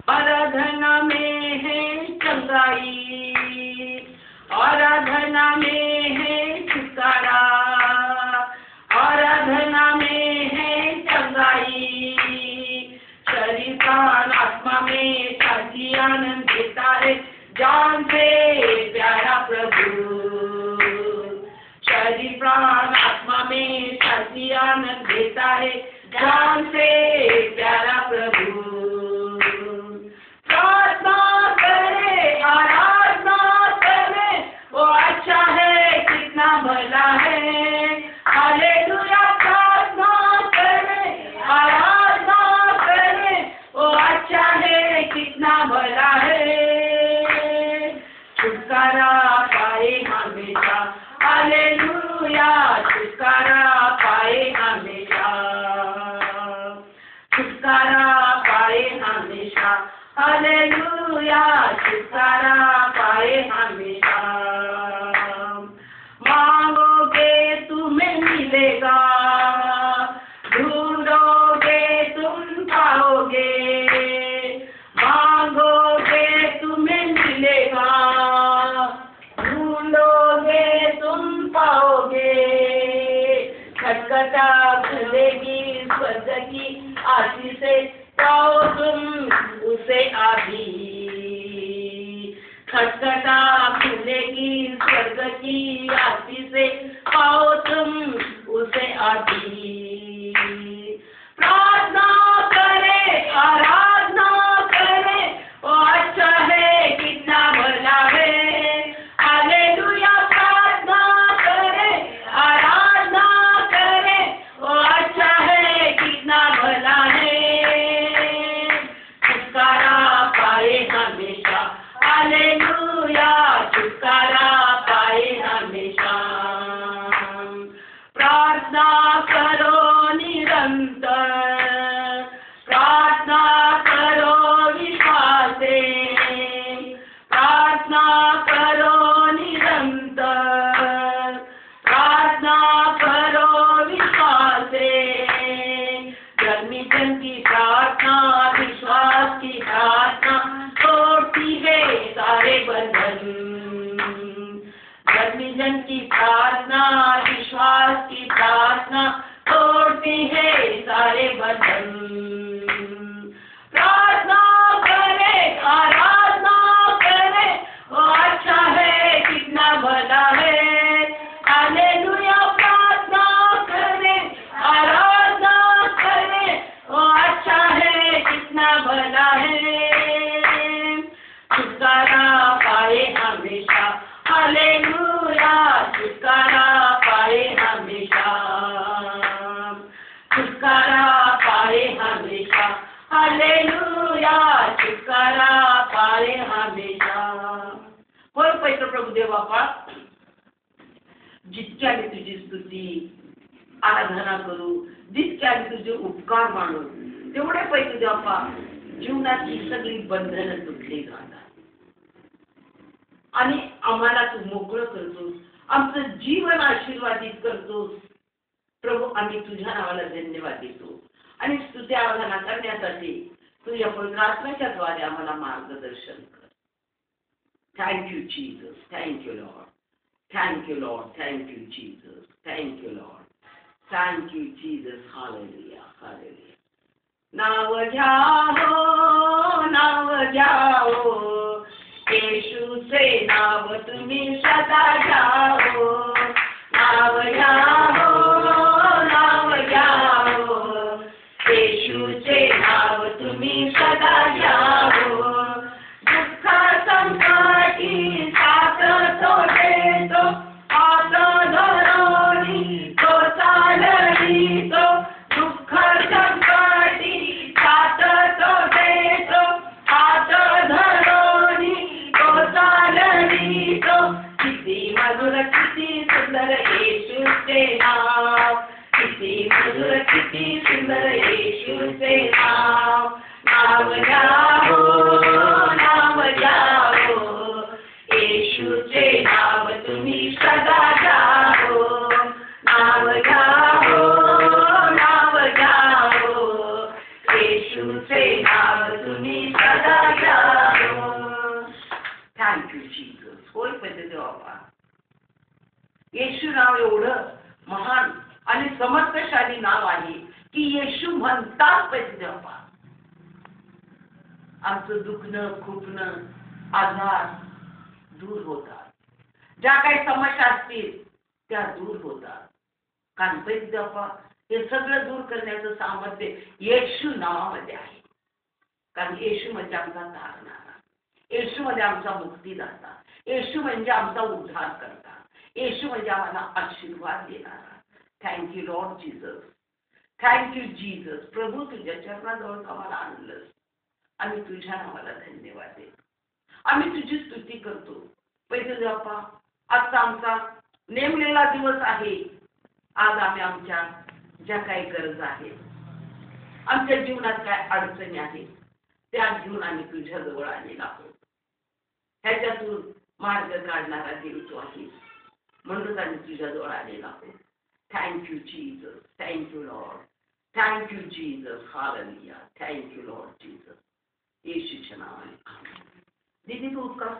आराधना में है चंगाई, आराधना में है छुटकारा, आराधना में है चंगाई। शरीर प्राण आत्मा में शांति आनंद देता है जान से प्यारा प्रभु। शरीर प्राण आत्मा में शांति आनंद देता है जान से प्यारा प्रभु। प्रार्थना करे, आराधना करे, वो अच्छा है कितना भला है। हालेलुया। प्रार्थना करे, आराधना करे, वो अच्छा है कितना भला है। छुटकारा पाए हमेशा, हालेलुया। छुटकारा पाए हमेशा, छुटकारा पाए हमेशा, हालेलुया। छुटकारा पाए हमेशा। मांगोगे तुम्हें मिलेगा, ढूंढोगे तुम पाओगे। मांगोगे तुम्हें मिलेगा, ढूंढोगे तुम पाओगे। खटखटा खुलेगी स्वर्ग की आशीष से, पाओ तुम उसे अभी। खटखटा खुलेगी स्वर्ग की आशीष से, पाओ तुम उसे अभी। प्रार्थना करे, आराधना करे, वो अच्छा है कितना भला है। हालेलुया। प्रार्थना करे, आराधना करे, वो अच्छा है कितना भला है। छुटकारा पाए हमेशा, हालेलुया। छुटकारा पाए हमेशा। प्रार्थना करो निरंतर, प्रार्थना करो विश्वास से। प्रार्थना करो निरंतर, प्रार्थना करो विश्वास से। जन्म की प्रार्थना, विश्वास की प्रार्थना तोड़ती है सारे बंधन। जन्म की प्रार्थना, विश्वास की प्रार्थना तोड़ती है सारे बंधन। प्रार्थना करे, आराधना करे, वो अच्छा है कितना भला है। हालेलुया। प्रार्थना करे, आराधना करे, वो अच्छा है कितना भला है। छुटकारा पाए हमेशा, हालेलुया। छुटकारा पाए हमेशा, छुटकारा पाए हमेशा, हालेलुया। छुटकारा पाए हमेशा। होय पवित्र प्रभु देवा बाप्पा, जितक्याने तुझी स्तुती आराधना करू, जितक्याने तुझे उपकार मानू, तेवढे पवित्र देवा बाप्पा जीवनाची सगळी बंधनं तुटली जातात आणि आम्हाला तू मोकळं करतोस, आमचं जीवन आशीर्वादित करतोस प्रभू। आम्ही तुझ्या नावाला धन्यवाद देतो आणि स्तुती आराधना करण्यासाठी तुझ्या पवित्र आत्म्याच्या द्वारे आम्हाला मार्गदर्शन कर। Thank you Jesus, thank you Lord, thank you Lord, thank you Jesus, thank you Lord, thank you Jesus. Hallelujah, hallelujah. नाव घ्या हो, नाव घ्या हो, येशूचे नाव तुम्ही सदा घ्या हो। नाव घ्या हो, नाव घ्या हो, येशूचे नाव तुम्ही सदा घ्या हो। दुःख संकटी साथ तो देतो, हात धरून तो चालवितो। दुःख संकटी साथ तो देतो, हात धरून तो चालवितो। किती मधुर, किती सुंदर येशूचे नाव, किती मधुर, किती सुंदर येशूचे नाव। नाव घ्या हो, नाव घ्या हो, थँक्यू जीसस. होय पैसे देवा बाबा. येशू नाव एवढं महान आणि समर्थशाली नाव आहे की येशू म्हणतात पैसे देवा बाबा. आमचं दुखणं खुपणं आजार दूर होतात. ज्या काही समस्या असतील त्या दूर होतात. कारण पैसे देवा बाबा हे सगळं दूर करण्याचं सामर्थ्य येशू नावामध्ये आहे. कारण येशू म्हणजे आमचा तारणारा, येशू म्हणजे आमचा मुक्तीदाता, येशू म्हणजे आमचा उद्धार करता, येशू म्हणजे आम्हाला आशीर्वाद देणारा. Thank you Lord Jesus. Thank you Jesus. प्रभू तुझ्या चरणाजवळ आम्हाला आणलंस. आम्ही तुझ्या नावाला धन्यवाद देतो. आम्ही तुझी स्तुती करतो. पैसे बाप्पा आजचा आमचा नेमलेला दिवस आहे. आज आम्ही आमच्या ज्या काही गरज आहेत, आमच्या जीवनात काय अडचणी आहेत त्या घेऊन आम्ही तुझ्याजवळ आलेलो आहोत. ह्याच्यातून मार्ग काढणारा देव तू आहेस. म्हणूनच आम्ही तुझ्याजवळ आलेलो आहोत. Thank you Jesus. Thank you Lord. Thank you Jesus. Hallelujah. Thank you Lord Jesus. येशूच्या नावाने. दीदी तू उपकार